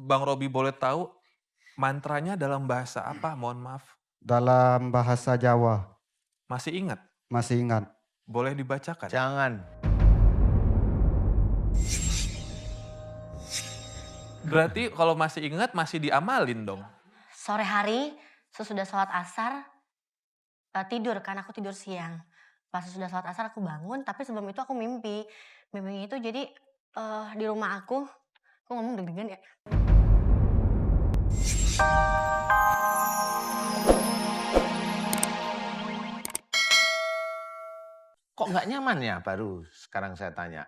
Bang Robi boleh tahu mantranya dalam bahasa apa? Mohon maaf. Dalam bahasa Jawa, Masih ingat? masih ingat. Boleh dibacakan? Jangan. Berarti kalau masih ingat masih diamalin dong? Sore hari, sesudah sholat asar, tidur kan aku tidur siang. Pas sesudah sholat asar aku bangun, tapi sebelum itu aku mimpi. Mimpinya itu jadi di rumah aku ngomong deg-degan ya. Kok nggak nyaman ya baru sekarang saya tanya.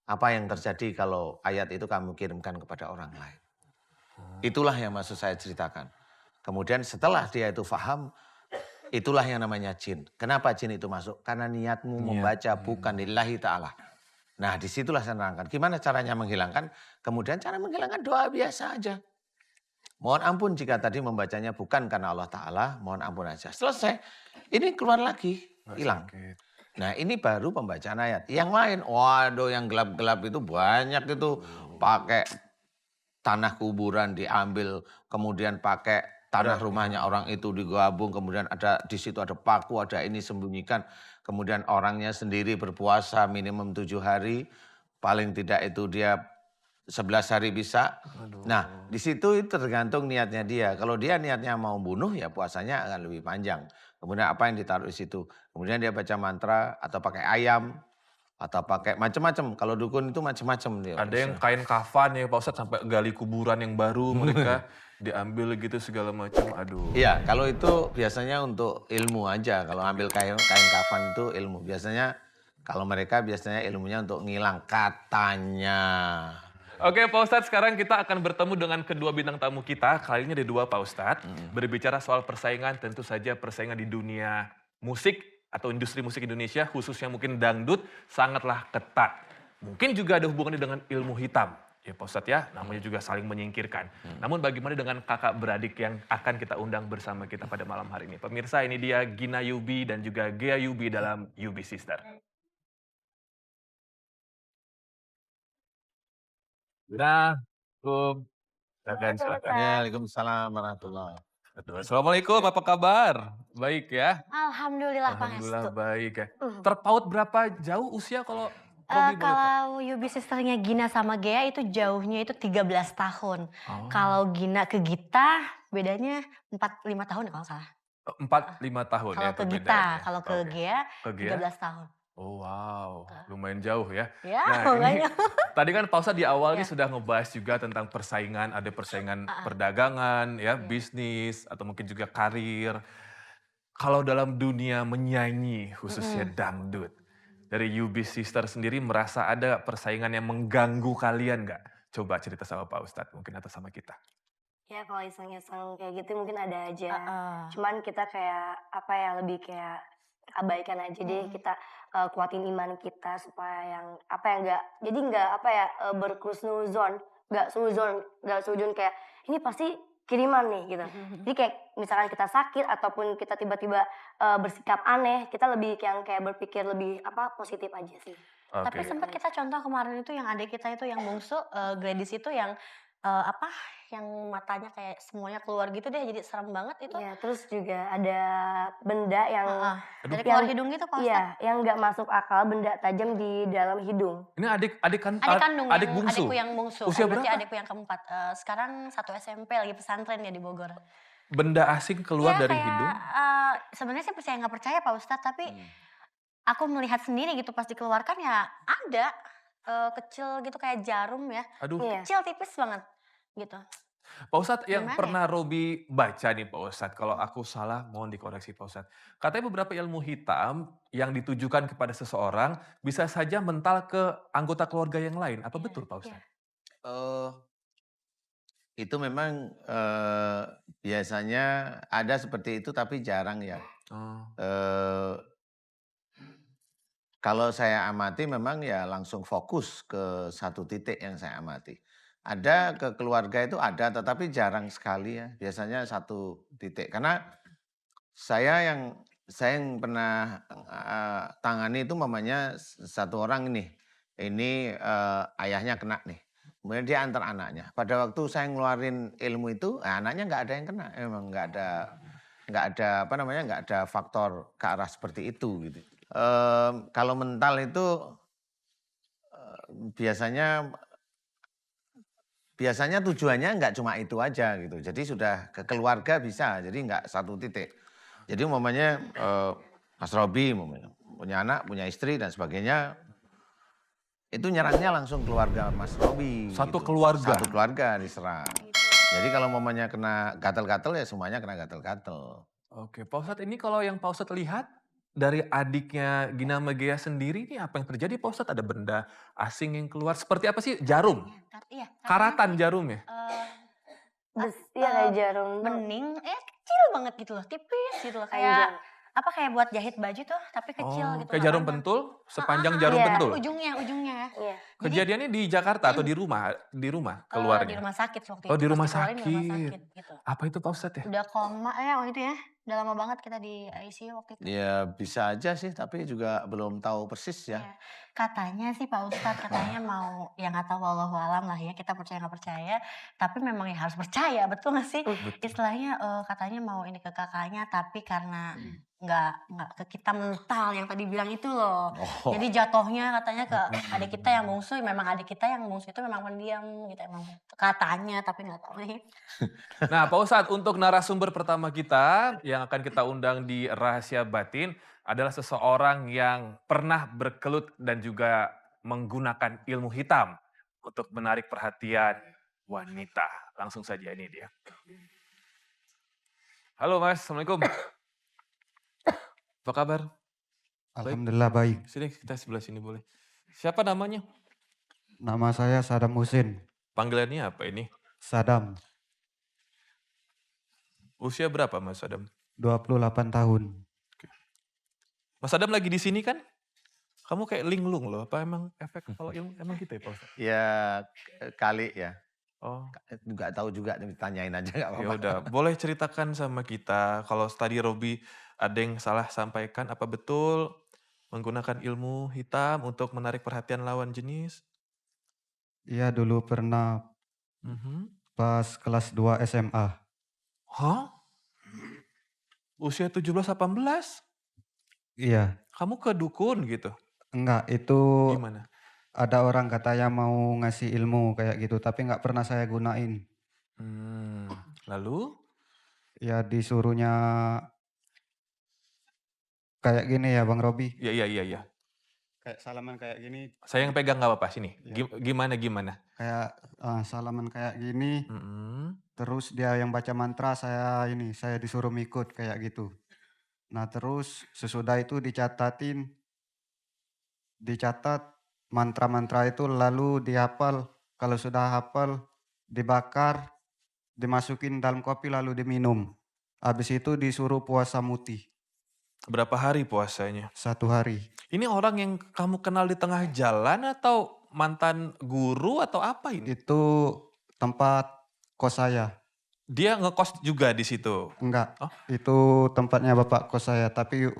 Apa yang terjadi kalau ayat itu kamu kirimkan kepada orang lain? Itulah yang maksud saya ceritakan. Kemudian setelah dia itu paham, itulah yang namanya jin. Kenapa jin itu masuk? Karena niatmu membaca bukan lillahi ta'ala. Nah disitulah saya nerangkan. Gimana caranya menghilangkan? Kemudian cara menghilangkan doa biasa aja. Mohon ampun jika tadi membacanya bukan karena Allah Ta'ala, mohon ampun aja. Selesai, ini keluar lagi, hilang. Nah ini baru pembacaan ayat. Yang lain, waduh yang gelap-gelap itu banyak itu. Pakai tanah kuburan diambil, kemudian pakai tanah rumahnya orang itu digabung, kemudian ada di situ ada paku, ada ini sembunyikan. Kemudian orangnya sendiri berpuasa minimum 7 hari, paling tidak itu dia 11 hari bisa. Nah, di situ itu tergantung niatnya dia. Kalau dia niatnya mau bunuh ya puasanya akan lebih panjang. Kemudian apa yang ditaruh di situ? Kemudian dia baca mantra atau pakai ayam atau pakai macam-macam. Kalau dukun itu macam-macam dia. Ada yang kain kafan ya Pak Ustadz sampai gali kuburan yang baru mereka diambil gitu segala macam. Aduh. Iya, kalau itu biasanya untuk ilmu aja. Kalau ambil kain kafan itu ilmu. Biasanya kalau mereka biasanya ilmunya untuk ngilang katanya. Oke Pak Ustadz, sekarang kita akan bertemu dengan kedua bintang tamu kita. Kali ini ada dua Pak Ustadz. Berbicara soal persaingan, tentu saja persaingan di dunia musik atau industri musik Indonesia, khususnya mungkin dangdut, sangatlah ketat. Mungkin juga ada hubungannya dengan ilmu hitam. Ya Pak Ustadz ya, namanya juga saling menyingkirkan. Namun bagaimana dengan kakak beradik yang akan kita undang bersama kita pada malam hari ini? Pemirsa, ini dia Gina Yubi dan juga Gea Yubi dalam Yubi Sister. Assalamualaikum. Silakan. Waalaikumsalam warahmatullahi. Assalamualaikum, apa kabar? Baik ya? Alhamdulillah Alhamdulillah Pangestu. baik ya. Terpaut berapa jauh usia kalau Robi boleh tahu? Kalau Yubi sisternya Gina sama Gea itu jauhnya itu 13 tahun. Oh. Kalau Gina ke Gita bedanya 4-5 tahun ya kalau nggak salah. 4-5 tahun ya Kalau ke Gita, perbedaannya. kalau ke Oke. Gea Ke Gea? 13 tahun. Oh wow, lumayan jauh ya. Ya, Nah ini makanya. tadi kan Pausa di awal ini Ya. sudah ngebahas juga tentang persaingan, ada persaingan perdagangan, ya bisnis, atau mungkin juga karir. Kalau dalam dunia menyanyi, khususnya dangdut, dari Yubi Sister sendiri merasa ada persaingan yang mengganggu kalian nggak? Coba cerita sama Pak Ustadz mungkin atau sama kita. Ya kalau iseng-iseng kayak gitu mungkin ada aja. Heeh. Cuman kita kayak apa ya lebih kayak abaikan aja deh kita kuatin iman kita supaya yang apa ya enggak jadi enggak apa ya berkusnuzon, enggak suzon kayak ini pasti kiriman nih gitu. Jadi kayak misalkan kita sakit ataupun kita tiba-tiba bersikap aneh, kita lebih yang kayak berpikir lebih apa positif aja sih. Tapi Oke. sempat kita contoh kemarin itu yang adik kita itu yang bungsu, Gladys itu yang yang matanya kayak semuanya keluar gitu deh, jadi serem banget itu. Iya, terus juga ada benda yang Heeh. Dari yang keluar hidung gitu Pak Ustadz. iya, yang nggak masuk akal, benda tajam di dalam hidung. Ini adik Adik kandung adik yang bungsu. adikku yang bungsu. Usia Berarti berapa? adikku yang keempat. Sekarang 1 SMP lagi pesantren ya di Bogor. Benda asing keluar Ya dari kayak hidung? sebenarnya sih percaya nggak percaya Pak Ustadz, tapi aku melihat sendiri gitu pas dikeluarkan ya ada kecil gitu kayak jarum ya. Aduh. Iya. Kecil tipis banget gitu. Pak Ustadz yang Gimana ya? pernah Robi baca nih Pak Ustadz, kalau aku salah mohon dikoreksi Pak Ustadz. Katanya beberapa ilmu hitam yang ditujukan kepada seseorang bisa saja mental ke anggota keluarga yang lain. Apa betul Pak Ustadz? Itu memang biasanya ada seperti itu tapi jarang ya. Oh. Kalau saya amati memang ya langsung fokus ke satu titik yang saya amati. Ada ke keluarga itu ada tetapi jarang sekali ya. Biasanya satu titik. Karena saya yang pernah tangani itu mamanya satu orang ini. Ini ayahnya kena nih. kemudian dia antar anaknya. Pada waktu saya ngeluarin ilmu itu, anaknya nggak ada yang kena, emang nggak ada faktor ke arah seperti itu gitu. Kalau mental itu biasanya tujuannya nggak cuma itu aja gitu. Jadi sudah ke keluarga bisa, jadi nggak satu titik. Jadi umpamanya Mas Robi umpamanya, punya anak, punya istri dan sebagainya, itu nyerangnya langsung keluarga Mas Robi. Satu gitu. keluarga? Satu keluarga diserang. Jadi kalau umpamanya kena gatel-gatel ya semuanya kena gatel-gatel. Oke, Pak Ustadz, ini kalau yang Pak Ustadz lihat dari adiknya Gina Megea sendiri, ini apa yang terjadi Pak Ustadz? Ada benda asing yang keluar, seperti apa sih? Jarum? Iya, Karatan jarum ya? Iya kayak jarum. bening, kecil banget gitu loh, tipis gitu loh, kayak kayak buat jahit baju tuh, tapi kecil gitu. Kayak nggak jarum banget. pentul, sepanjang jarum Iya. pentul. Ujungnya. Iya. Kejadiannya di Jakarta atau di rumah? Di rumah keluarnya? Di rumah sakit waktu itu. Oh, di pas rumah dikeluarin di rumah sakit. sakit gitu. Apa itu Pak Ustadz ya? Udah koma waktu itu ya. Udah lama banget kita di ICU waktu itu. Ya bisa aja sih, tapi juga belum tahu persis ya. Iya. Katanya sih Pak Ustadz, katanya mau, ya nggak tahu wallahu alam lah ya, kita percaya nggak percaya, tapi memang ya harus percaya, betul nggak sih? Istilahnya katanya mau ini ke kakaknya, tapi karena nggak ke kita mental yang tadi bilang itu loh. Oh. Jadi jatuhnya katanya ke adik kita yang bungsu, memang adik kita yang bungsu itu memang pendiam gitu emang katanya, tapi nggak tahu nih. Nah, Pak Ustadz, untuk narasumber pertama kita yang akan kita undang di Rahasia Batin adalah seseorang yang pernah berkelut dan juga menggunakan ilmu hitam untuk menarik perhatian wanita. Langsung saja, ini dia. Halo Mas, Assalamualaikum. Apa kabar? Alhamdulillah baik. Sini, kita sebelah sini boleh. Siapa namanya? Nama saya Sadam Husin. Panggilannya apa ini? Sadam, Usia berapa Mas Adam? 28 tahun. Mas Adam lagi di sini kan? Kamu kayak linglung loh, apa emang efek kalau ilmu emang gitu ya Pak Ustadz? Ya kali ya. Oh, Nggak tahu juga, ditanyain aja nggak ya apa-apa. udah. Boleh ceritakan sama kita kalau tadi Robi ada yang salah sampaikan, apa betul menggunakan ilmu hitam untuk menarik perhatian lawan jenis? Iya dulu pernah Mhm. pas kelas 2 SMA. Hah? Usia 17-18? Iya, Kamu ke dukun gitu? enggak itu Gimana? ada orang katanya mau ngasih ilmu kayak gitu, tapi nggak pernah saya gunain. Lalu? Ya disuruhnya kayak gini ya Bang Robi. Iya. Kayak salaman kayak gini, Saya yang pegang nggak apa-apa, sini. Iya. Gimana? kayak salaman kayak gini. Mm-mm. Terus dia yang baca mantra, saya disuruh ikut kayak gitu. Nah terus sesudah itu dicatat mantra-mantra itu lalu dihafal. Kalau sudah hafal dibakar, dimasukin dalam kopi lalu diminum. Habis itu disuruh puasa mutih Berapa hari puasanya? 1 hari. Ini orang yang kamu kenal di tengah jalan atau mantan guru atau apa ini? Itu tempat kos saya. Dia ngekos juga di situ. Enggak, Oh. itu tempatnya bapak kos saya, tapi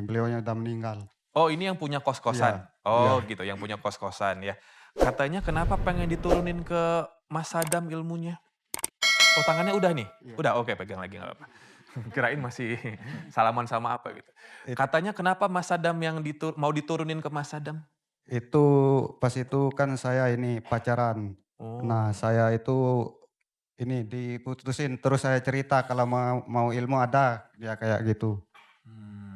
beliaunya udah meninggal. Oh, ini yang punya kos-kosan. Oh, gitu, yang punya kos-kosan ya. Katanya kenapa pengen diturunin ke Mas Sadam ilmunya? Oh, tangannya udah nih? Iya. Udah, oke, pegang lagi nggak apa-apa. Kirain masih salaman sama apa gitu. Katanya kenapa Mas Sadam yang mau diturunin ke Mas Sadam? Itu pas itu kan saya pacaran. Oh. Nah saya itu diputusin, terus saya cerita kalau mau ilmu ada, dia kayak gitu.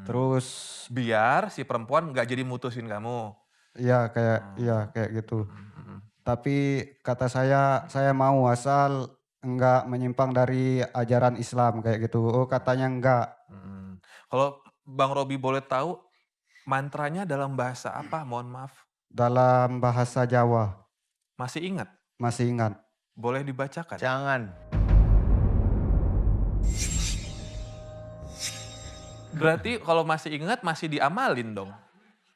Terus Biar si perempuan nggak jadi mutusin kamu. iya kayak gitu. Tapi kata saya mau asal enggak menyimpang dari ajaran Islam kayak gitu. Oh katanya enggak. Kalau Bang Robi boleh tahu, mantranya dalam bahasa apa? Mohon maaf. Dalam bahasa Jawa, Masih ingat? masih ingat. Boleh dibacakan? Jangan. Berarti kalau masih ingat, masih diamalin dong?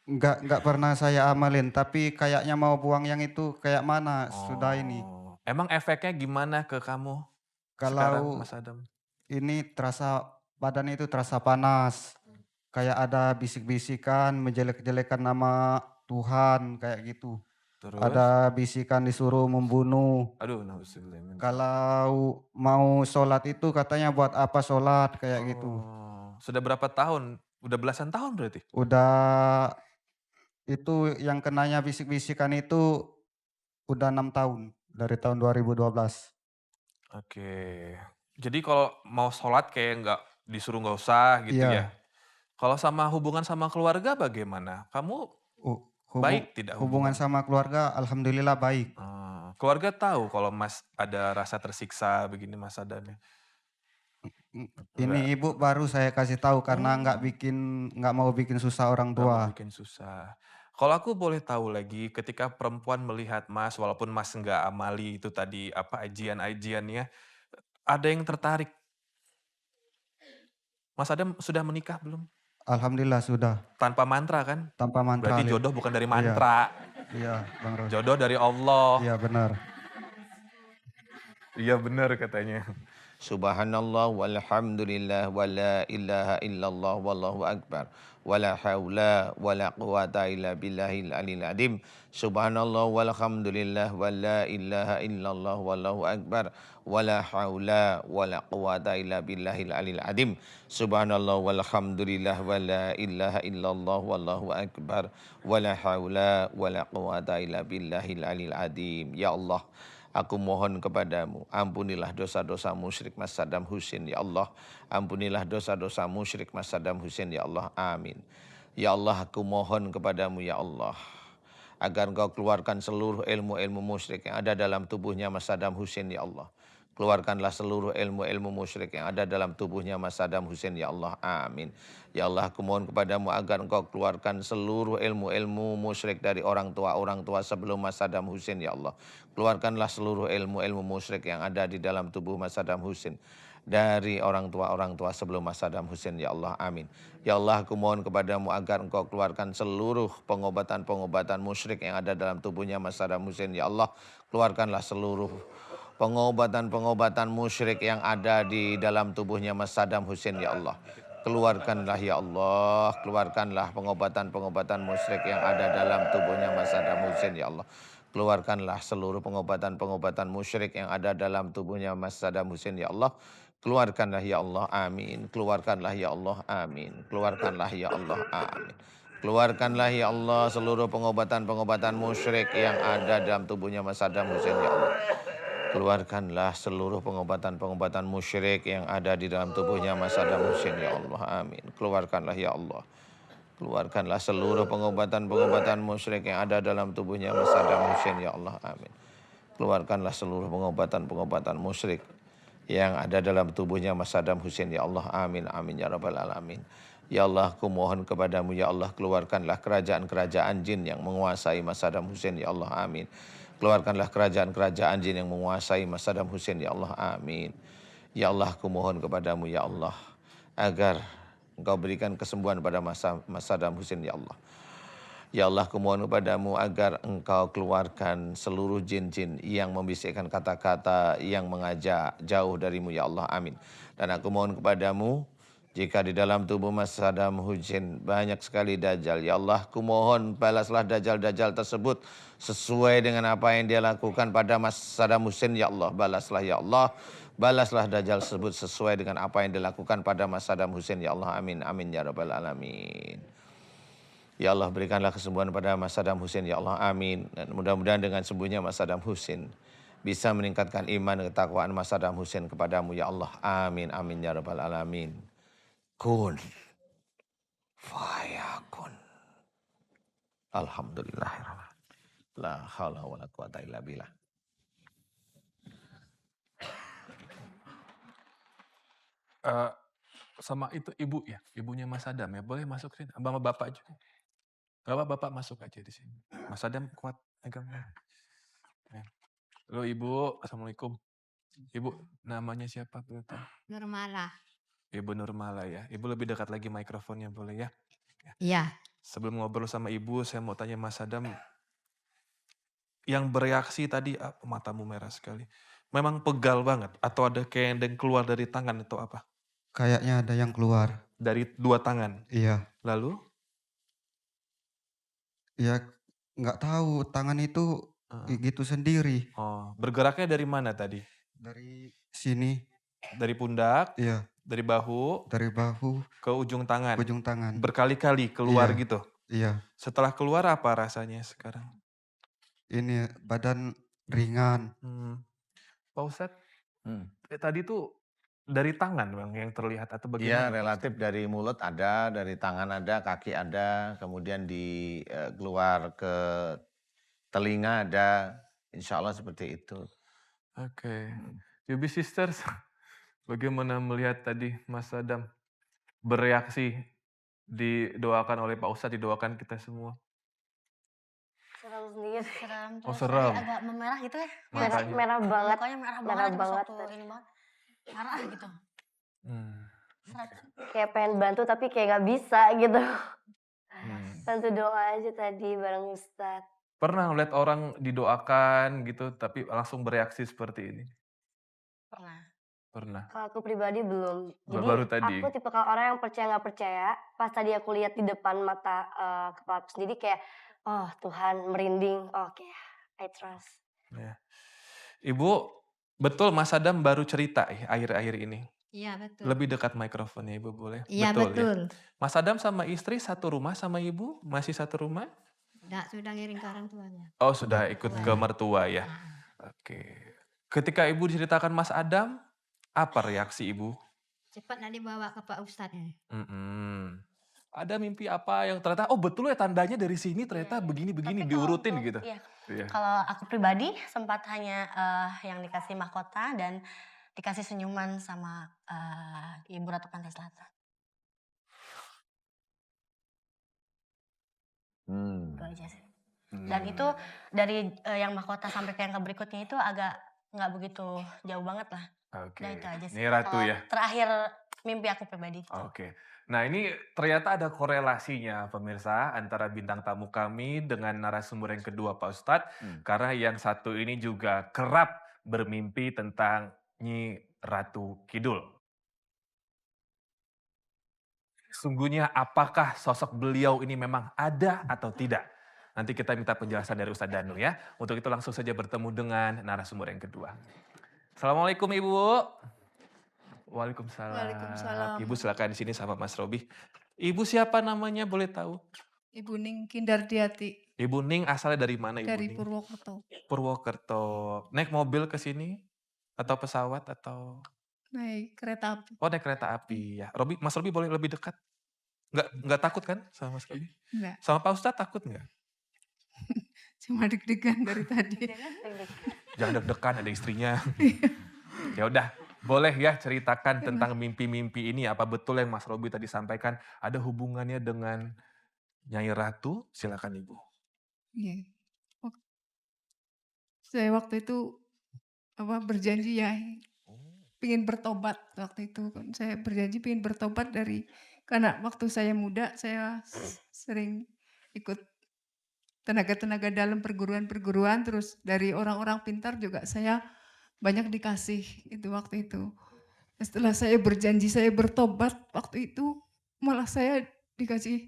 Enggak pernah saya amalin, tapi kayaknya mau buang yang itu kayak mana sudah ini. Oh. Emang efeknya gimana ke kamu sekarang, Kalau Mas Adam? ini badan itu terasa panas. Kayak ada bisik-bisikan, menjelek-jelekan nama Tuhan kayak gitu. Terus? Ada bisikan disuruh membunuh. Aduh, nauzubillah min dzalik. Kalau mau sholat itu katanya buat apa sholat kayak gitu. Oh, sudah berapa tahun? Udah belasan tahun berarti? Udah itu yang kenanya bisik-bisikan itu udah 6 tahun dari tahun 2012. Oke. Jadi kalau mau sholat kayak nggak disuruh nggak usah gitu ya? Iya, Kalau sama hubungan sama keluarga bagaimana? Kamu baik tidak hubungan hubungan? sama keluarga alhamdulillah baik. Keluarga tahu kalau Mas ada rasa tersiksa begini Mas Adamnya? Ini Enggak. ibu baru saya kasih tahu karena Oh, nggak mau bikin susah orang nggak mau tua. bikin susah. Kalau aku boleh tahu lagi, ketika perempuan melihat Mas, walaupun Mas nggak amali itu tadi apa ajian-ajiannya, ada yang tertarik. Mas Adam sudah menikah belum? Alhamdulillah sudah Tanpa mantra kan? tanpa mantra. Berarti jodoh bukan dari Iya, mantra, iya Bang Ros. jodoh dari Allah. Iya benar. Iya benar katanya. Subhanallah walhamdulillah wa la ilaha illallah wallahu akbar wa la haula wa la quwata illa billahil alil adim. Subhanallah walhamdulillah wa la ilaha illallah wallahu akbar wa la haula wa la quwata illa billahil alil adim. Subhanallah walhamdulillah wa la ilaha illallah wallahu akbar wa la haula wa la quwata illa billahil alil adim. Ya Allah, aku mohon kepadamu, ampunilah dosa-dosa musyrik Mas Saddam Hussein, ya Allah. Ampunilah dosa-dosa musyrik Mas Saddam Hussein, ya Allah. Amin. Ya Allah, aku mohon kepadamu, ya Allah, agar engkau keluarkan seluruh ilmu-ilmu musyrik yang ada dalam tubuhnya Mas Saddam Hussein, ya Allah. Keluarkanlah seluruh ilmu-ilmu musyrik yang ada dalam tubuhnya Mas Saddam Hussein, ya Allah. Amin. Ya Allah, aku mohon kepadamu agar engkau keluarkan seluruh ilmu-ilmu musyrik dari orang tua sebelum Mas Saddam Hussein, ya Allah. Keluarkanlah seluruh ilmu-ilmu musyrik yang ada di dalam tubuh Mas Saddam Hussein dari orang tua sebelum Mas Saddam Hussein, ya Allah. Amin. Ya Allah, aku mohon kepadamu agar engkau keluarkan seluruh pengobatan-pengobatan musyrik yang ada dalam tubuhnya Mas Saddam Hussein, ya Allah. Keluarkanlah seluruh pengobatan-pengobatan musyrik yang ada di dalam tubuhnya Mas Saddam Hussein, ya Allah. Keluarkanlah ya Allah, keluarkanlah pengobatan-pengobatan musyrik yang ada dalam tubuhnya Mas Saddam Hussein, ya Allah. Keluarkanlah seluruh pengobatan-pengobatan musyrik yang ada dalam tubuhnya Mas Saddam Hussein, ya Allah. Keluarkanlah ya Allah, amin. Keluarkanlah ya Allah, amin. Keluarkanlah ya Allah, amin. Keluarkanlah ya Allah seluruh pengobatan-pengobatan musyrik yang ada dalam tubuhnya Mas Saddam Hussein, ya Allah. Keluarkanlah seluruh pengobatan-pengobatan musyrik yang ada di dalam tubuhnya Mas Saddam Hussein, ya Allah. Amin. Keluarkanlah ya Allah. Keluarkanlah seluruh pengobatan-pengobatan musyrik yang ada dalam tubuhnya Mas Saddam Hussein, ya Allah. Amin. Keluarkanlah seluruh pengobatan-pengobatan musyrik yang ada dalam tubuhnya Mas Saddam Hussein, ya Allah. Amin. Amin ya rabbal alamin. Ya Allah, aku mohon kepadamu, ya Allah, keluarkanlah kerajaan-kerajaan jin yang menguasai Mas Saddam Hussein, ya Allah. Amin. Keluarkanlah kerajaan-kerajaan jin yang menguasai Mas Saddam Hussein, ya Allah. Amin. Ya Allah, aku mohon kepadamu, ya Allah, agar engkau berikan kesembuhan pada Mas Saddam Hussein, ya Allah. Ya Allah, aku mohon kepadamu agar engkau keluarkan seluruh jin-jin yang membisikkan kata-kata yang mengajak jauh darimu, ya Allah. Amin. Dan aku mohon kepadamu, jika di dalam tubuh Mas Saddam Hussein banyak sekali dajjal, ya Allah, aku mohon balaslah dajjal-dajjal tersebut sesuai dengan apa yang dia lakukan pada Mas Saddam Hussein, ya Allah. Balaslah ya Allah, balaslah dajjal tersebut sesuai dengan apa yang dilakukan pada Mas Saddam Hussein, ya Allah. Amin. Amin ya rabbal alamin. Ya Allah, berikanlah kesembuhan pada Mas Saddam Hussein, ya Allah. Amin. Dan mudah-mudahan dengan sembuhnya Mas Saddam Hussein bisa meningkatkan iman dan ketakwaan Mas Saddam Hussein kepadamu, ya Allah. Amin. Amin ya rabbal alamin. Kun fayakun. Alhamdulillah. La haula wa la quwata illa billah. Eh, sama itu ibu ya, ibunya Mas Adam ya, boleh masuk sini, sama bapak juga. Bapak masuk aja di sini. Mas Adam kuat, pegang. Ya. Halo Ibu, Assalamualaikum. Ibu, namanya siapa? Nurmala. Ibu Nurmala ya. Ibu lebih dekat lagi mikrofonnya boleh ya? Iya. Sebelum ngobrol sama Ibu, saya mau tanya Mas Adam, yang bereaksi tadi, matamu merah sekali. Memang pegal banget atau ada kayak yang keluar dari tangan atau apa? Kayaknya ada yang keluar. Dari dua tangan. Iya. Lalu? Ya nggak tahu tangan itu Heeh. gitu sendiri Oh, bergeraknya dari mana tadi? dari sini, Dari pundak, iya, dari bahu, dari bahu ke ujung ke tangan? ujung tangan. Berkali-kali keluar Iya, gitu? iya. Setelah keluar apa rasanya sekarang? Ini badan ringan. Hmm. Pak Ustadz, Hmm. tadi tuh dari tangan Bang yang terlihat atau Iya, bagaimana Pak relatif Ustadz? dari mulut ada, dari tangan ada, kaki ada, kemudian keluar ke telinga ada, insya Allah seperti itu. Oke. Hmm. Yubi Sisters, bagaimana melihat tadi Mas Adam bereaksi didoakan oleh Pak Ustadz, didoakan kita semua? Serem sendiri. Serem, Oh terus tadi serem, agak memerah gitu ya. Iya Merah, nggak sih? matanya. merah banget, Mukanya merah merah banget pas banget. waktu ini banget. Merah gitu. Hmm. Seret. Kayak pengen bantu tapi kayak nggak bisa gitu. Hmm. Bantu doa aja tadi bareng Ustadz. Pernah ngeliat orang didoakan gitu, tapi langsung bereaksi seperti ini? Pernah. Pernah. Kalau aku pribadi belum. Jadi Baru tadi. aku tipe orang yang percaya nggak percaya. Pas tadi aku lihat di depan mata kepala aku sendiri kayak, oh Tuhan merinding. Oke, I trust. Ya. Ibu, betul Mas Adam baru cerita akhir-akhir ini. Iya betul. Lebih dekat mikrofonnya Ibu boleh? Iya Betul ya? betul. Mas Adam sama istri satu rumah sama Ibu? Masih satu rumah? Nggak, sudah ngiring ke orang tuanya. Oh sudah ikut ke Tuanya. mertua ya? Nah, Oke. Ketika Ibu diceritakan Mas Adam, apa reaksi Ibu? cepat nak dibawa ke Pak Ustadz. Mm-mm. Ada mimpi apa yang ternyata, oh betul ya tandanya dari sini ternyata begini-begini Tapi kalau diurutin untuk gitu? iya, Iya. kalau aku pribadi sempat hanya yang dikasih mahkota dan dikasih senyuman sama Ibu Ratu Pantai Selatan. Hmm. Itu aja sih. Dan itu Hmm. dari yang mahkota sampai ke yang ke berikutnya itu agak nggak begitu jauh banget lah. Oke. Udah itu aja sih. Ini Ratu Kalau ya? terakhir mimpi aku pribadi. Oke. Nah ini ternyata ada korelasinya pemirsa antara bintang tamu kami dengan narasumber yang kedua Pak Ustadz. Karena yang satu ini juga kerap bermimpi tentang Nyi Ratu Kidul. Sungguhnya apakah sosok beliau ini memang ada atau tidak? Nanti kita minta penjelasan dari Ustadz Danu ya. Untuk itu langsung saja bertemu dengan narasumber yang kedua. Assalamualaikum Ibu. Waalaikumsalam. Waalaikumsalam. Ibu silakan di sini sama Mas Robi. Ibu siapa namanya boleh tahu? Ibu Ning Kindardiati Ibu Ning asalnya dari mana Ibu dari Ning? Purwokerto. Purwokerto. Naik mobil ke sini atau pesawat atau Naik kereta api. naik kereta api ya. Robi, Mas Robi boleh lebih dekat? Nggak takut kan sama Mas Robi? Enggak, Sama Pak Ustadz takut nggak? cuma deg-degan dari tadi. Jangan deg-degan ada istrinya. Ya udah, boleh ya ceritakan tentang mimpi-mimpi ini. Apa betul yang Mas Robi tadi sampaikan ada hubungannya dengan Nyai Ratu? Silakan Ibu. Iya. Saya waktu itu berjanji ya pingin bertobat waktu itu. Saya berjanji pingin bertobat karena waktu saya muda saya sering ikut tenaga-tenaga dalam perguruan-perguruan, terus dari orang-orang pintar juga saya banyak dikasih itu waktu itu. Setelah saya berjanji saya bertobat waktu itu malah saya dikasih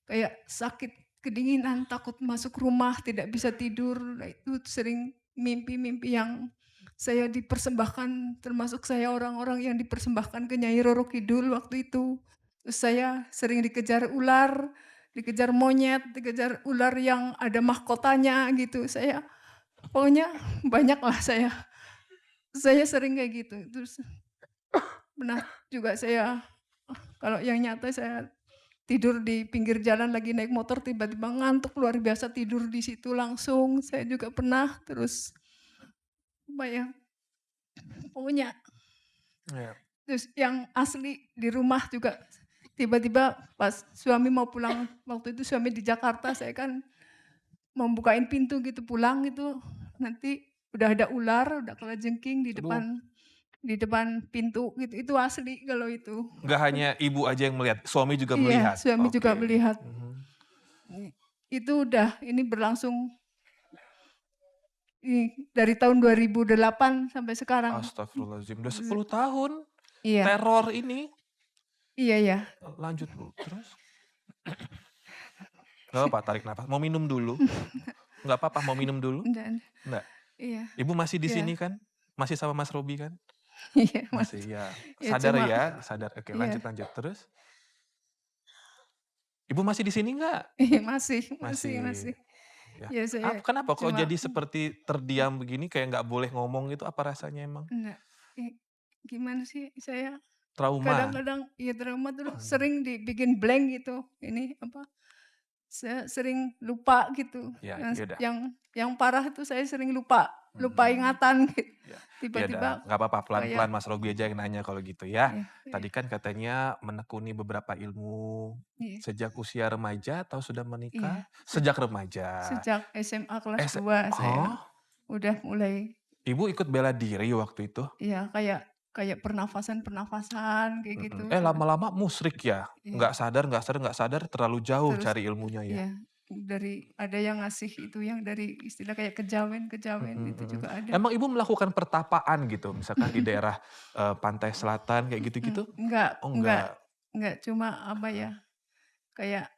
kayak sakit kedinginan, takut masuk rumah, tidak bisa tidur. Nah, itu sering mimpi-mimpi yang saya dipersembahkan, termasuk saya orang-orang yang dipersembahkan ke Nyai Roro Kidul waktu itu. Terus saya sering dikejar ular, dikejar monyet, dikejar ular yang ada mahkotanya gitu. Saya pokoknya banyak lah saya sering kayak gitu. Terus pernah juga saya kalau yang nyata saya tidur di pinggir jalan lagi naik motor tiba-tiba ngantuk luar biasa tidur di situ langsung. Saya juga pernah terus pokoknya Ya. terus yang asli di rumah juga tiba-tiba pas suami mau pulang waktu itu suami di Jakarta saya kan membukain pintu gitu pulang gitu nanti udah ada ular udah kelajengking di depan pintu gitu itu asli kalau itu. Nggak hanya Ibu aja yang melihat, suami juga Iya, melihat. suami juga Oke. melihat. Mhm. Itu ini berlangsung dari tahun 2008 sampai sekarang. Astagfirullahaladzim, udah 10 tahun Iya, teror ini. iya ya. Lanjut Bu, terus? Nggak apa-apa, tarik nafas. Mau minum dulu? Nggak apa-apa, mau minum dulu? Enggak. Nggak? Iya, Ibu masih di iya, sini kan? Masih sama Mas Robi kan? iya, Mas. Masih, ya. Ya Sadar cuma ya, sadar. Oke, iya, lanjut. Terus? Ibu masih di sini nggak? iya, masih, Masih. masih. Ya. Ya saya Kenapa kok cuma jadi seperti terdiam begini, kayak nggak boleh ngomong gitu, apa rasanya emang? enggak, gimana sih, saya Trauma? kadang-kadang ya trauma terus Oh, sering dibikin blank gitu, ini apa, saya sering lupa gitu, ya, yang ya udah. yang parah itu saya sering lupa lupa Mhm. ingatan gitu, Ya, ya udah, tiba-tiba nggak apa-apa, pelan-pelan kayak Mas Robi aja yang nanya kalau gitu ya. iya, iya, Tadi kan katanya menekuni beberapa ilmu iya, sejak usia remaja atau sudah iya, menikah? Sejak remaja. sejak SMA kelas S 2 oh, saya udah mulai Ibu ikut bela diri waktu itu? ya kayak kayak pernafasan-pernafasan kayak gitu terus Lama-lama musyrik ya? iya. Nggak sadar, terlalu jauh Terus cari ilmunya ya? iya, dari ada yang ngasih itu yang dari istilah kayak kejawen-kejawen Mhm, itu mhm. juga ada. Emang Ibu melakukan pertapaan gitu, misalkan di daerah, pantai selatan kayak gitu-gitu? Enggak, Oh enggak? enggak cuma apa ya, kayak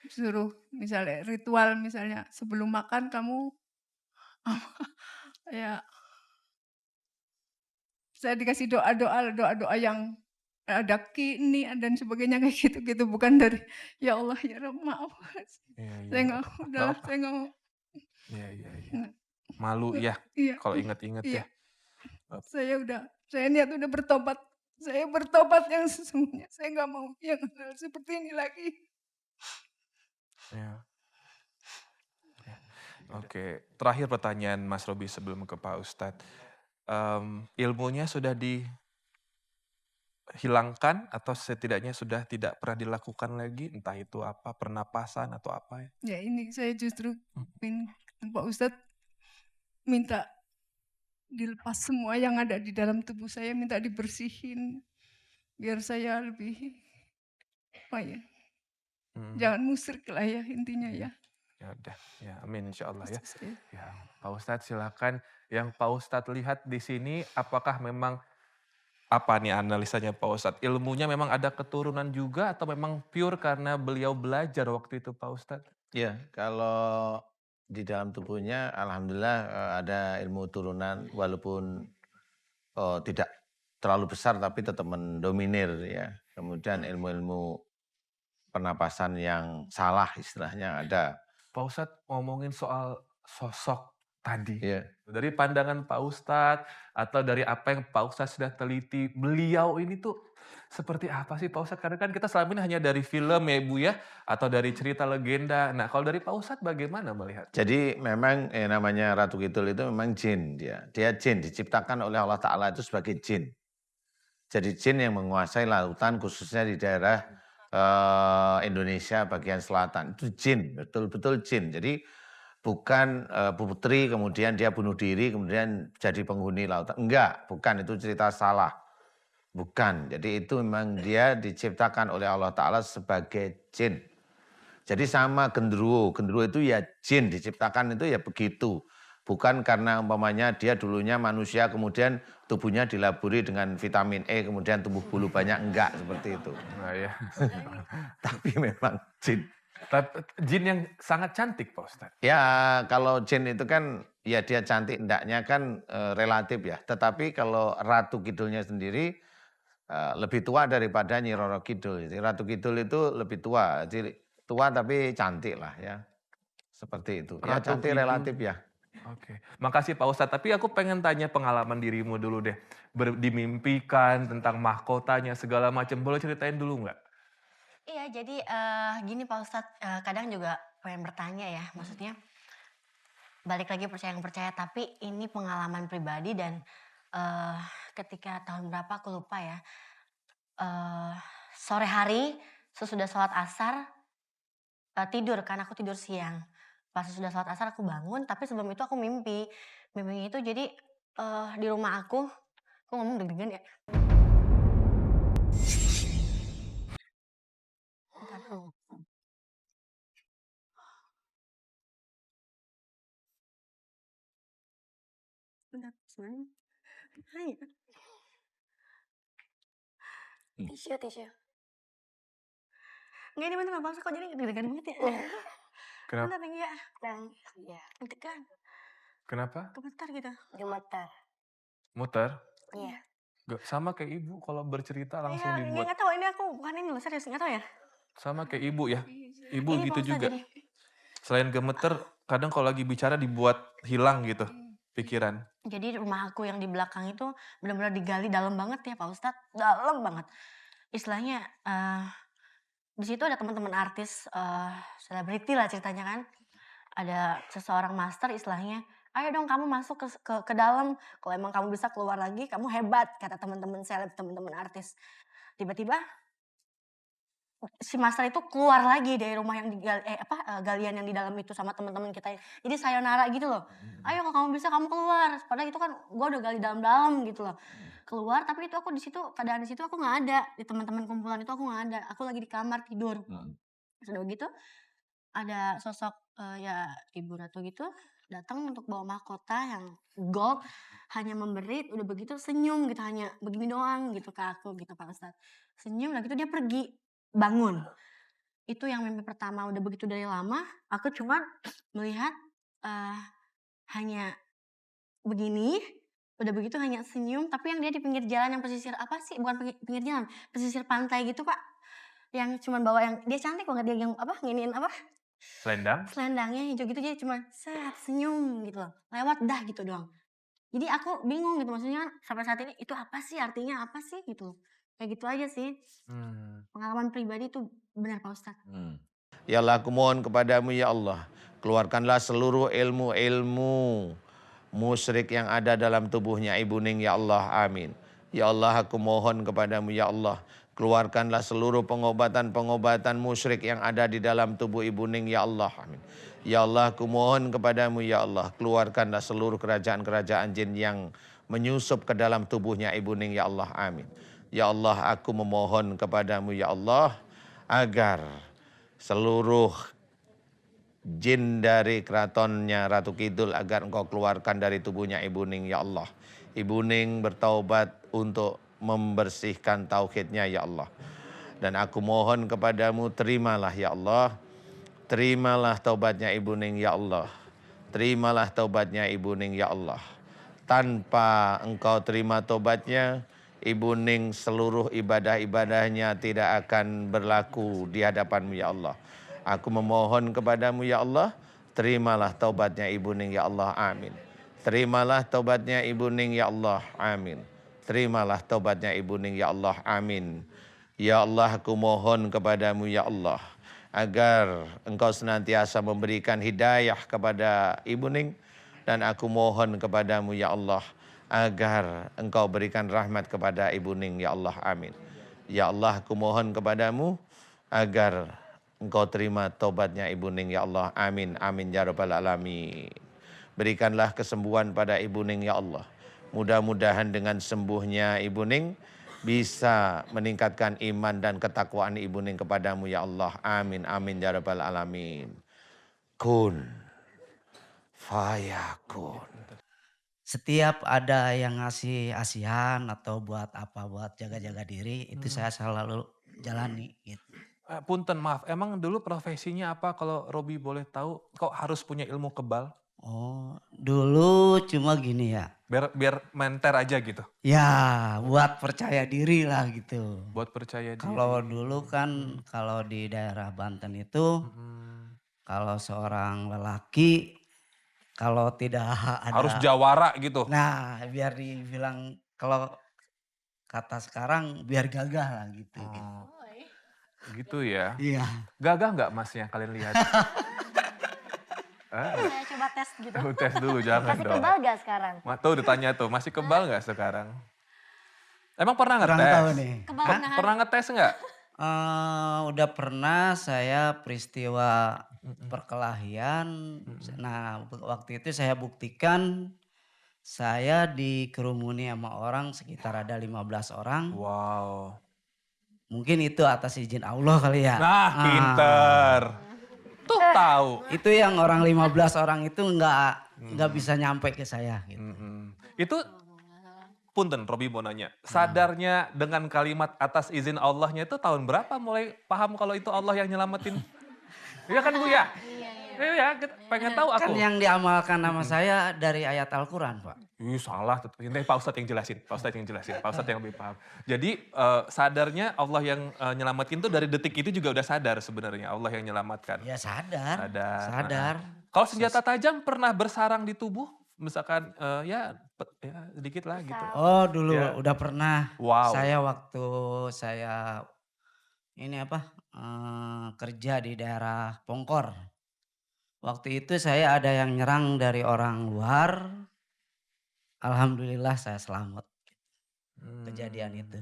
suruh misalnya ritual misalnya sebelum makan kamu kayak saya dikasih doa-doa yang ada ini dan sebagainya kayak gitu-gitu bukan dari, "Ya Allah ya Rabb maaf." Iya, iya, Saya nggak nggak apa-apa, nggak udahlah apa. saya nggak mau Iya, iya, iya. nggak Malu nggak ya iya, kalau inget-inget iya. ya? Ep Saya niat udah bertobat. Saya bertobat yang sesungguhnya. Saya nggak mau yang hal seperti ini lagi. ya, ya. Oke, terakhir pertanyaan Mas Robi sebelum ke Pak Ustadz. Ilmunya sudah dihilangkan atau setidaknya sudah tidak pernah dilakukan lagi? Entah itu apa, pernapasan atau apa ya? Ya ini saya justru Hmm. Pak Ustadz minta dilepas semua yang ada di dalam tubuh saya, minta dibersihin biar saya lebih apa ya, Hmm. jangan musrik lah ya intinya Ya, ya. ya udah, ya amin insya Allah Itu ya. saya. Ya, Pak Ustadz silakan. Yang Pak Ustadz lihat di sini, apakah memang apa nih analisanya Pak Ustadz? Ilmunya memang ada keturunan juga atau memang pure karena beliau belajar waktu itu Pak Ustadz? Ya, kalau di dalam tubuhnya alhamdulillah ada ilmu turunan walaupun tidak terlalu besar tapi tetap mendominir ya. Kemudian ilmu-ilmu pernapasan yang salah istilahnya ada. Pak Ustadz ngomongin soal sosok tadi. Ya. Dari pandangan Pak Ustadz atau dari apa yang Pak Ustadz sudah teliti, beliau ini tuh seperti apa sih Pak Ustadz? Karena kan kita selama ini hanya dari film ya Ibu ya, atau dari cerita legenda. Nah kalau dari Pak Ustadz bagaimana melihat? Jadi memang namanya Ratu Kidul itu memang jin dia. Dia jin, diciptakan oleh Allah Ta'ala itu sebagai jin. Jadi jin yang menguasai lautan khususnya di daerah Indonesia bagian selatan. Itu jin, betul-betul jin. Jadi bukan putri kemudian dia bunuh diri kemudian jadi penghuni lautan. Enggak, bukan, itu cerita salah. Bukan, jadi itu memang dia diciptakan oleh Allah Ta'ala sebagai jin. Jadi sama genderuwo, genderuwo itu ya jin, diciptakan itu ya begitu. Bukan karena umpamanya dia dulunya manusia kemudian tubuhnya dilaburi dengan vitamin E kemudian tumbuh bulu banyak, enggak seperti itu. Nah ya. Tapi memang jin. Jin yang sangat cantik Pak Ustadz. Ya kalau jin itu kan ya dia cantik endaknya kan relatif ya. Tetapi kalau Ratu Kidulnya sendiri lebih tua daripada Nyi Roro Kidul. Jadi Ratu Kidul itu lebih tua, jadi tua tapi cantik lah ya. Seperti itu. Ya Ratu cantik Kidul. relatif ya. Oke, makasih Pak Ustadz. Tapi aku pengen tanya pengalaman dirimu dulu deh. Dimimpikan tentang mahkotanya segala macam. Boleh ceritain dulu nggak? Iya, jadi gini Pak Ustadz, kadang juga pengen bertanya ya, maksudnya balik lagi percaya nggak percaya, tapi ini pengalaman pribadi dan ketika tahun berapa aku lupa ya, sore hari sesudah sholat asar tidur kan aku tidur siang. Pas sesudah sholat asar aku bangun, tapi sebelum itu aku mimpi. Mimpinya itu jadi di rumah aku ngomong deg-degan ya. Bentar. Bentar, sebenarnya. Hai. Tisu, tisu. Enggak ini bener Pak Ustadz kok jadi deg-degan banget ya. Kenapa? Bener ya, Iya, deg-degan, Kenapa? gemetar gitu. gemetar. Muter? Iya. Sama kayak ibu kalau bercerita langsung Iya, dibuat. nggak tahu ini aku bukan ini loh serius nggak tahu ya. Sama kayak ibu ya. Ibu Ini gitu Pak Ustadz juga. jadi Selain gemeter, kadang kalau lagi bicara dibuat hilang gitu pikiran. Jadi rumah aku yang di belakang itu benar-benar digali dalam banget ya Pak Ustadz, dalam banget. Istilahnya di situ ada teman-teman artis selebriti lah ceritanya kan. Ada seseorang master istilahnya, ayo dong kamu masuk ke dalam. Kalau emang kamu bisa keluar lagi, kamu hebat kata teman-teman seleb, teman-teman artis. Tiba-tiba si master itu keluar lagi dari rumah yang galian yang di dalam itu sama teman-teman kita. Jadi sayonara gitu loh. Ayo kalau kamu bisa kamu keluar. Padahal itu kan gue udah gali dalam-dalam gitu loh. Keluar tapi itu aku di situ keadaan di situ aku nggak ada. Di teman-teman kumpulan itu aku nggak ada. Aku lagi di kamar tidur. Sudah begitu ada sosok ya ibu ratu gitu datang untuk bawa mahkota yang gold, hanya memberi udah begitu senyum gitu, hanya begini doang gitu ke aku gitu Pak Ustadz. Senyum lah gitu dia pergi. Bangun. Itu yang mimpi pertama udah begitu dari lama, aku cuma melihat hanya begini, udah begitu hanya senyum, tapi yang dia di pinggir jalan yang pesisir apa sih? Bukan pinggir jalan, pesisir pantai gitu Pak. Yang cuma bawa yang dia cantik banget dia yang nginiin Selendang? selendangnya hijau gitu jadi cuma senyum gitu loh. Lewat dah gitu doang. Jadi aku bingung gitu maksudnya sampai saat ini itu apa sih artinya apa sih gitu. Kayak gitu aja sih. Pengalaman pribadi itu benar Pak Ustadz. Ya Allah, aku mohon kepadamu ya Allah, keluarkanlah seluruh ilmu-ilmu musyrik yang ada dalam tubuhnya Ibu Ning ya Allah, amin. Ya Allah, aku mohon kepadamu ya Allah, keluarkanlah seluruh pengobatan-pengobatan musyrik yang ada di dalam tubuh Ibu Ning ya Allah, amin. Ya Allah, aku mohon kepadamu ya Allah, keluarkanlah seluruh kerajaan-kerajaan jin yang menyusup ke dalam tubuhnya Ibu Ning ya Allah, amin. Ya Allah, aku memohon kepadamu ya Allah, agar seluruh jin dari keratonnya Ratu Kidul agar engkau keluarkan dari tubuhnya Ibu Ning ya Allah. Ibu Ning bertaubat untuk membersihkan tauhidnya ya Allah. Dan aku mohon kepadamu terimalah ya Allah. Terimalah taubatnya Ibu Ning ya Allah. Terimalah taubatnya Ibu Ning ya Allah. Tanpa engkau terima taubatnya, Ibu Ning seluruh ibadah-ibadahnya tidak akan berlaku di hadapanmu ya Allah. Aku memohon kepadamu ya Allah, terimalah taubatnya Ibu Ning ya Allah, amin. Terimalah taubatnya Ibu Ning ya Allah, amin. Terimalah taubatnya Ibu Ning ya Allah, amin. Ya Allah, aku mohon kepadamu ya Allah, agar engkau senantiasa memberikan hidayah kepada Ibu Ning. Dan aku mohon kepadamu ya Allah, agar engkau berikan rahmat kepada Ibu Ning ya Allah, amin. Ya Allah, aku mohon kepadamu agar engkau terima taubatnya Ibu Ning ya Allah, amin, amin ya rabbal alamin. Berikanlah kesembuhan pada Ibu Ning ya Allah. Mudah-mudahan dengan sembuhnya Ibu Ning bisa meningkatkan iman dan ketakwaan Ibu Ning kepadamu ya Allah, amin, amin ya rabbal alamin. Kun fayakun. Setiap ada yang ngasih asihan atau buat apa, buat jaga-jaga diri, itu saya selalu jalani gitu. Punten maaf, emang dulu profesinya apa kalau Robi boleh tahu? Kok harus punya ilmu kebal? Oh, dulu cuma gini ya. Biar menter aja gitu? Ya, buat percaya diri lah gitu. Buat percaya diri? Kalau dulu kan, kalau di daerah Banten itu, kalau seorang lelaki, kalau tidak ada... Harus jawara gitu? Nah, biar dibilang, kalau kata sekarang, biar gagah lah gitu. Gitu ya? Iya. Gagah nggak mas yang kalian lihat? Saya coba tes gitu. Tes dulu, jangan Masih dong. kebal gak sekarang? Tuh ditanya tuh, masih kebal nggak sekarang? Emang pernah Kurang ngetes? tahu nih. Kebal Hah? nahan. Pernah ngetes nggak? Udah pernah saya peristiwa perkelahian. Nah, waktu itu saya buktikan saya dikerumuni sama orang sekitar ada 15 orang. Wow. Mungkin itu atas izin Allah kali ya. Nah, pinter. Tuh tahu. Itu yang orang 15 orang itu nggak bisa nyampe ke saya gitu. Itu punten Robi mau nanya, sadarnya dengan kalimat atas izin Allahnya itu tahun berapa mulai paham kalau itu Allah yang nyelamatin? Iya kan Bu ya? Iya, kita pengen tahu Kan aku. yang diamalkan nama saya dari ayat Al-Quran, Pak. Ih salah, ini Pak Ustadz yang jelasin, Pak Ustadz yang jelasin, Pak Ustadz yang lebih paham. Jadi sadarnya Allah yang nyelamatin tuh dari detik itu juga udah sadar sebenarnya Allah yang nyelamatkan. Ya sadar. Sadar. Sadar. Kalau senjata tajam pernah bersarang di tubuh? Misalkan ya sedikit lah gitu. Oh dulu Ya. udah pernah. Wow. Saya waktu saya ini kerja di daerah Pongkor. Waktu itu saya ada yang nyerang dari orang luar. Alhamdulillah saya selamat kejadian itu.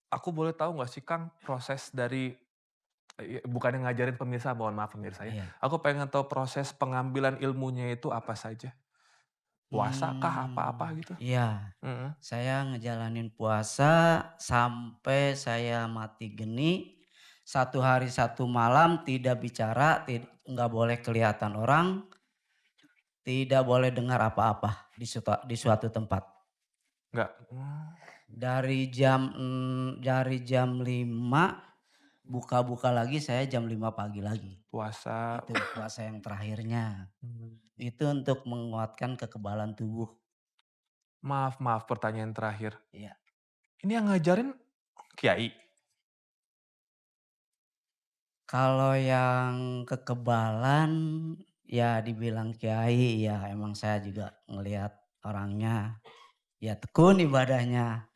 Aku boleh tahu nggak sih Kang proses dari bukan yang ngajarin pemirsa, mohon maaf pemirsa ya. Iya. Aku pengen tahu proses pengambilan ilmunya itu apa saja. Puasa kah apa-apa gitu? Iya, Mm-mm. saya ngejalanin puasa sampai saya mati geni. 1 hari 1 malam tidak bicara, nggak boleh kelihatan orang, tidak boleh dengar apa-apa di suatu tempat. Nggak. Dari jam 5 buka-buka lagi, saya jam 5 pagi lagi. Puasa. Itu puasa yang terakhirnya. Itu untuk menguatkan kekebalan tubuh. Maaf pertanyaan terakhir. Iya. Ini yang ngajarin kiai? Kalau yang kekebalan ya dibilang kiai, ya emang saya juga ngelihat orangnya ya tekun ibadahnya.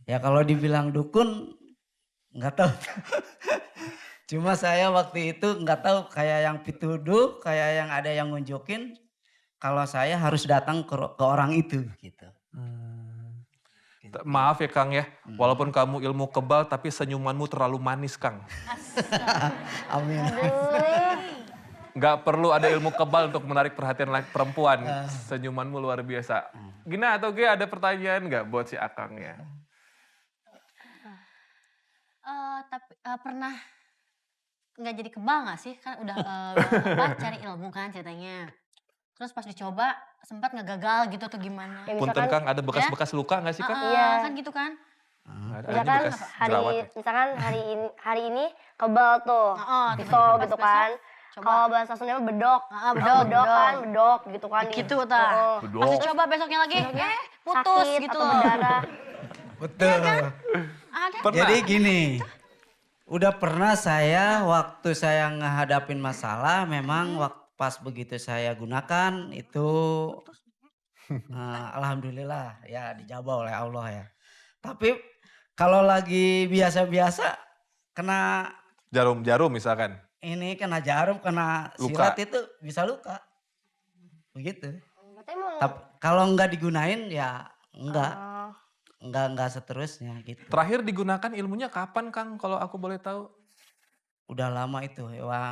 Ya kalau dibilang dukun nggak tahu. Cuma saya waktu itu nggak tahu kayak yang pituduh, kayak yang ada yang nunjukin kalau saya harus datang ke orang itu gitu. Maaf ya Kang ya, walaupun kamu ilmu kebal tapi senyumanmu terlalu manis Kang. Amin. Nggak perlu ada ilmu kebal untuk menarik perhatian perempuan. Senyumanmu luar biasa. Gina atau Ge ada pertanyaan nggak buat si Akang ya? Tapi pernah nggak jadi kebal nggak sih? Kan udah cari ilmu kan ceritanya. Terus pas dicoba sempat nggak gagal gitu atau gimana? Ya, Punten misalkan Kang, ada bekas-bekas luka nggak sih Kang? Iya. Kan gitu kan? Ada misalkan bekas jerawat ya? hari ini kebal tuh, Heeh, pisau pas gitu besok kan. coba. Kalau bahasa Sundanya bedok, bedok, kan, bedok gitu kan. Gitu ta. Heeh. Bedok. Pas dicoba besoknya lagi, putus Sakit gitu atau loh. berdarah. Betul. Ada. Pernah? Jadi gini, udah pernah saya waktu saya ngehadapin masalah memang pas begitu saya gunakan itu alhamdulillah ya dijabah oleh Allah ya. Tapi kalau lagi biasa-biasa kena Jarum misalkan. ini kena jarum, kena Luka. silet itu bisa luka. Begitu. Berarti emang Tapi kalau nggak digunain ya enggak. oh, Enggak seterusnya gitu. Terakhir digunakan ilmunya kapan Kang kalau aku boleh tahu? Udah lama itu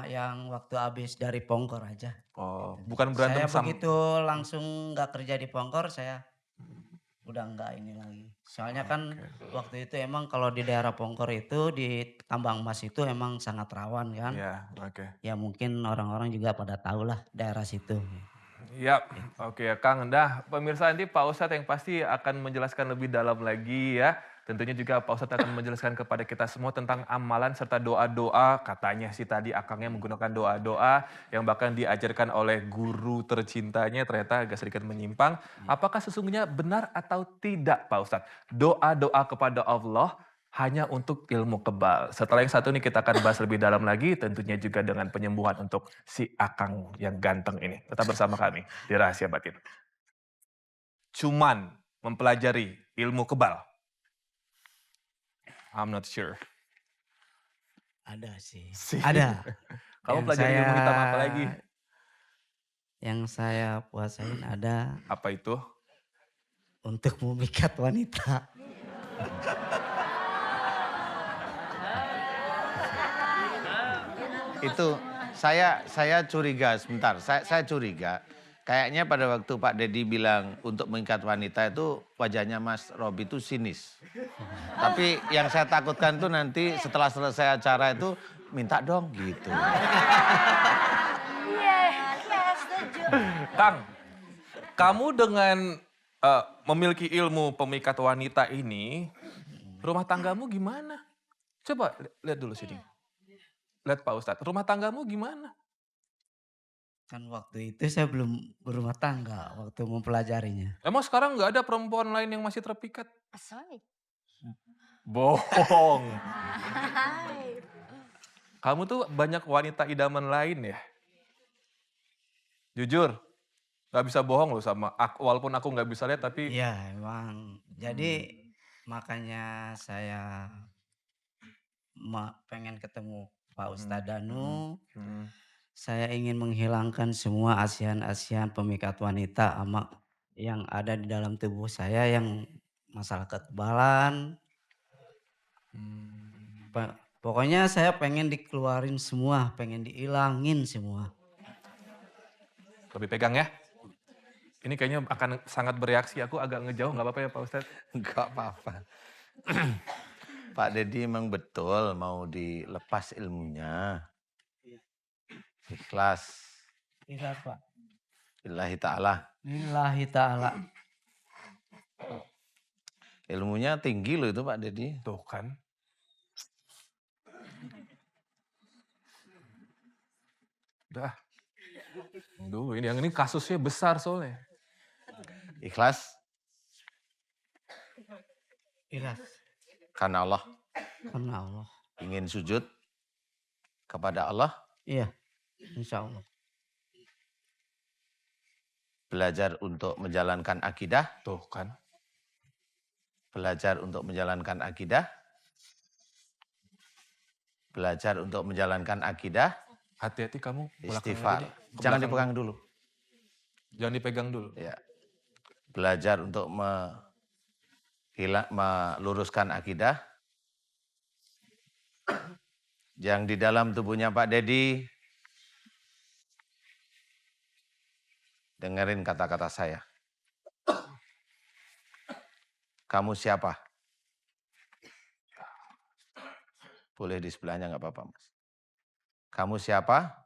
yang waktu habis dari Pongkor aja. Oh, bukan berantem Saya sama. begitu langsung nggak kerja di Pongkor saya udah nggak ini lagi. Soalnya kan waktu itu emang kalau di daerah Pongkor itu di tambang emas itu emang sangat rawan kan. Ya, oke. Ya mungkin orang-orang juga pada tahu lah daerah situ. Ya, oke ya Kang. Nah, pemirsa nanti Pak Ustadz yang pasti akan menjelaskan lebih dalam lagi ya. Tentunya juga Pak Ustadz akan menjelaskan kepada kita semua tentang amalan serta doa-doa. Katanya sih tadi Akangnya menggunakan doa-doa yang bahkan diajarkan oleh guru tercintanya, ternyata agak sedikit menyimpang. Apakah sesungguhnya benar atau tidak Pak Ustadz? Doa-doa kepada Allah hanya untuk ilmu kebal. Setelah yang satu ini kita akan bahas lebih dalam lagi, tentunya juga dengan penyembuhan untuk si Akang yang ganteng ini. Tetap bersama kami di Rahasia Batin. Cuman mempelajari ilmu kebal. I'm not sure. Ada sih. Sih. Ada. Kamu Yang pelajari ilmu hitam apa lagi? Yang saya puasain ada Apa itu? untuk memikat wanita. Itu saya curiga sebentar. Saya curiga. Kayaknya pada waktu Pak Dedi bilang untuk mengikat wanita itu wajahnya Mas Robi itu sinis. Tapi yang saya takutkan tuh nanti setelah selesai acara itu minta dong gitu. Kang, kamu dengan memiliki ilmu pemikat wanita ini, rumah tanggamu gimana? Coba lihat dulu sini. Lihat Pak Ustadz, rumah tanggamu gimana? Kan waktu itu saya belum berumah tangga waktu mempelajarinya. Emang sekarang nggak ada perempuan lain yang masih terpikat? Asoy. Bohong. Hai. Kamu tuh banyak wanita idaman lain ya? Jujur, nggak bisa bohong loh sama aku, walaupun aku nggak bisa lihat tapi Iya emang. Jadi makanya saya pengen ketemu Pak Ustadz Danu. Saya ingin menghilangkan semua asian-asian pemikat wanita yang ada di dalam tubuh saya yang masalah kekebalan. Pokoknya saya pengen dikeluarin semua, pengen dihilangin semua. lebih pegang ya. Ini kayaknya akan sangat bereaksi, aku agak ngejauh, nggak apa-apa ya Pak Ustadz? Enggak apa-apa. Pak Dedi memang betul mau dilepas ilmunya. Ikhlas. Iya Pak. Lillahi ta'ala. Lillahi ta'ala. Ilmunya tinggi loh itu Pak Dedi. Tuh kan. Udah. Duh, ini kasusnya besar soalnya. Ikhlas Ikhlas. karena Allah. Karena Allah. Ingin sujud kepada Allah. Iya. Insya Allah. Belajar untuk menjalankan akidah. Tuh kan. Belajar untuk menjalankan akidah. Belajar untuk menjalankan akidah. Hati-hati kamu. Istighfar. belakangnya Dedi. Ke Jangan belakang dipegang dulu. Jangan dipegang dulu. Ya. Belajar untuk meluruskan akidah. Yang di dalam tubuhnya Pak Dedi. Dengerin kata-kata saya. Kamu siapa? Boleh di sebelahnya nggak apa-apa Mas. Kamu siapa?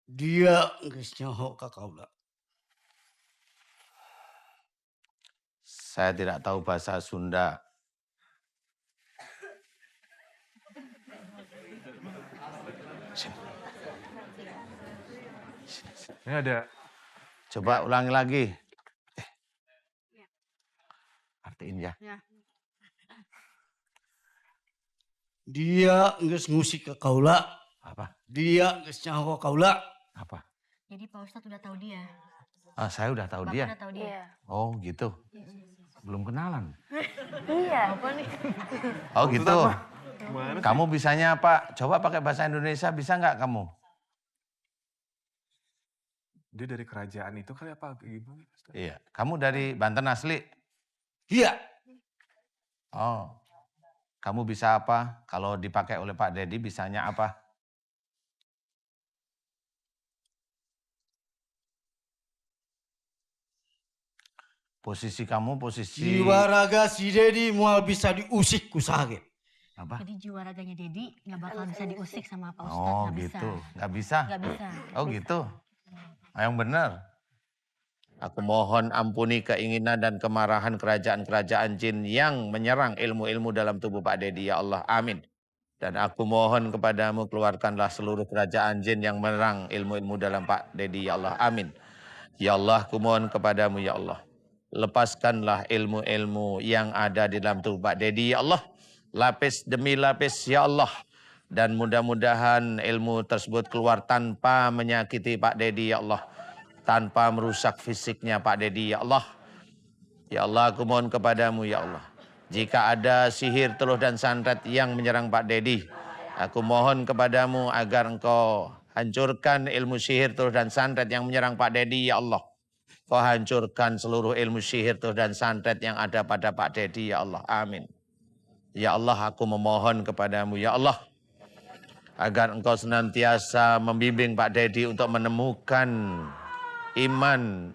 Dia geus nyoho ka kaula. Saya tidak tahu bahasa Sunda. Ini ada. Coba ulangi lagi. Artiin ya. Dia geus ngusik ka kaula. Apa? Dia geus nyaho ka kaula. Apa? Jadi Pak Ustadz udah tahu dia. Ah, saya udah tahu Bapak dia. udah tahu dia. Iya. Oh gitu. Belum kenalan. Iya. Oh gitu. Gimana? Kamu bisanya apa? Coba pakai bahasa Indonesia bisa nggak kamu? Dia dari kerajaan itu kali apa? Gimana? Ustadz? Iya. Kamu dari Banten asli? Iya. Oh. Kamu bisa apa? Kalau dipakai oleh Pak Dedi bisanya apa? Posisi kamu posisi Jiwa raga si Dedi moal bisa diusik ku saha ge. apa? Jadi jiwa raganya Dedi nggak bakal bisa diusik sama Pak Ustadz. Oh nggak gitu. Bisa. Nggak bisa? Nggak bisa. Oh gitu. Yang benar. Aku mohon ampuni keinginan dan kemarahan kerajaan-kerajaan jin yang menyerang ilmu-ilmu dalam tubuh Pak Dedi. Ya Allah, amin. Dan aku mohon kepadamu keluarkanlah seluruh kerajaan jin yang menyerang ilmu-ilmu dalam Pak Dedi. Ya Allah, amin. Ya Allah, aku mohon kepadamu ya Allah. Lepaskanlah ilmu-ilmu yang ada di dalam tubuh Pak Dedi. Ya Allah, lapis demi lapis ya Allah. Dan mudah-mudahan ilmu tersebut keluar tanpa menyakiti Pak Dedi ya Allah. Tanpa merusak fisiknya Pak Dedi ya Allah. Ya Allah aku mohon kepadamu ya Allah. Jika ada sihir teluh dan santet yang menyerang Pak Dedi. Aku mohon kepadamu agar engkau hancurkan ilmu sihir teluh dan santet yang menyerang Pak Dedi ya Allah. Kau hancurkan seluruh ilmu sihir teluh dan santet yang ada pada Pak Dedi ya Allah. Amin. Ya Allah aku memohon kepadamu ya Allah. Agar engkau senantiasa membimbing Pak Dedi untuk menemukan iman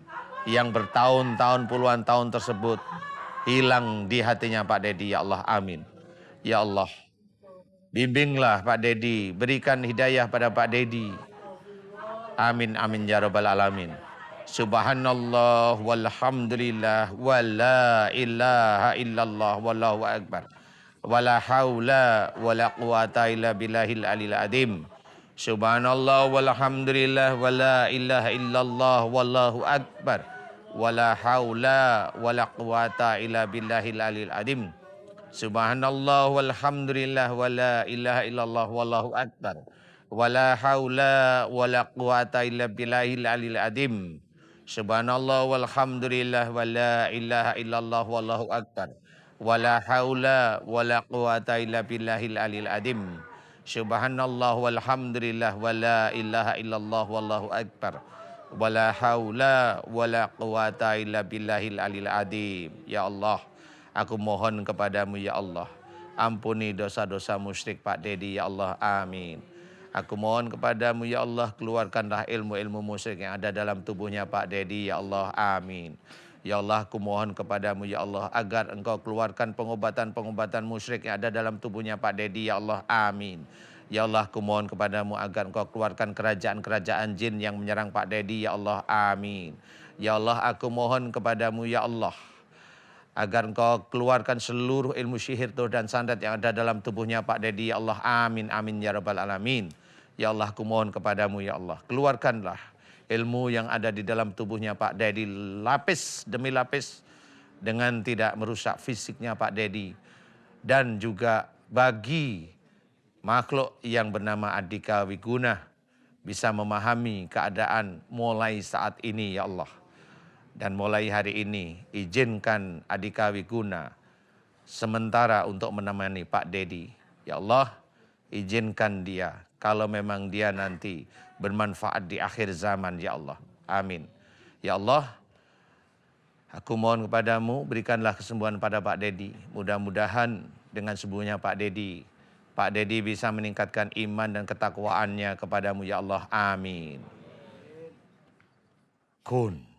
yang bertahun-tahun puluhan tahun tersebut hilang di hatinya Pak Dedi. Ya Allah, amin. Ya Allah, Bimbinglah Pak Dedi, berikan hidayah pada Pak Dedi. Amin amin ya rabbal alamin. Subhanallah walhamdulillah wala ilaha illallah wallahu akbar. Wala haula wala quwata illa billahil alil adim. Subhanallah walhamdulillah wala ilaha illallah wallahu akbar. Wala haula wala quwata illa billahil alil adim. Subhanallah walhamdulillah wala ilaha illallah wallahu akbar. Wala haula wala quwata illa billahil alil adim. Subhanallah walhamdulillah wala ilaha illallah wallahu akbar. Wala haula wala quwata illa billahil alil adim. Subhanallah walhamdulillah wala ilaha illallah wallahu akbar. Wala haula wala quwata illa billahil alil adim. Ya Allah, aku mohon kepadamu ya Allah, ampuni dosa-dosa musyrik Pak Dedi ya Allah, amin. Aku mohon kepadamu ya Allah, keluarkanlah ilmu-ilmu musyrik yang ada dalam tubuhnya Pak Dedi ya Allah, amin. Ya Allah, aku mohon kepadamu ya Allah, agar engkau keluarkan pengobatan-pengobatan musyrik yang ada dalam tubuhnya Pak Dedi ya Allah, amin. Ya Allah, aku mohon kepadamu agar engkau keluarkan kerajaan-kerajaan jin yang menyerang Pak Dedi ya Allah, amin. Ya Allah, aku mohon kepadamu ya Allah, agar engkau keluarkan seluruh ilmu sihir, tuh dan santet yang ada dalam tubuhnya Pak Dedi ya Allah, amin amin ya rabbal alamin. Ya Allah, aku mohon kepadamu ya Allah, keluarkanlah ilmu yang ada di dalam tubuhnya Pak Dedi lapis demi lapis dengan tidak merusak fisiknya Pak Dedi. Dan juga bagi makhluk yang bernama Andika Wiguna bisa memahami keadaan mulai saat ini ya Allah. Dan mulai hari ini izinkan Andika Wiguna sementara untuk menemani Pak Dedi. Ya Allah, izinkan dia kalau memang dia nanti bermanfaat di akhir zaman ya Allah. Amin. Ya Allah, aku mohon kepadamu berikanlah kesembuhan pada Pak Dedi. Mudah-mudahan dengan sembuhnya Pak Dedi bisa meningkatkan iman dan ketakwaannya kepadamu ya Allah. Amin. Kun.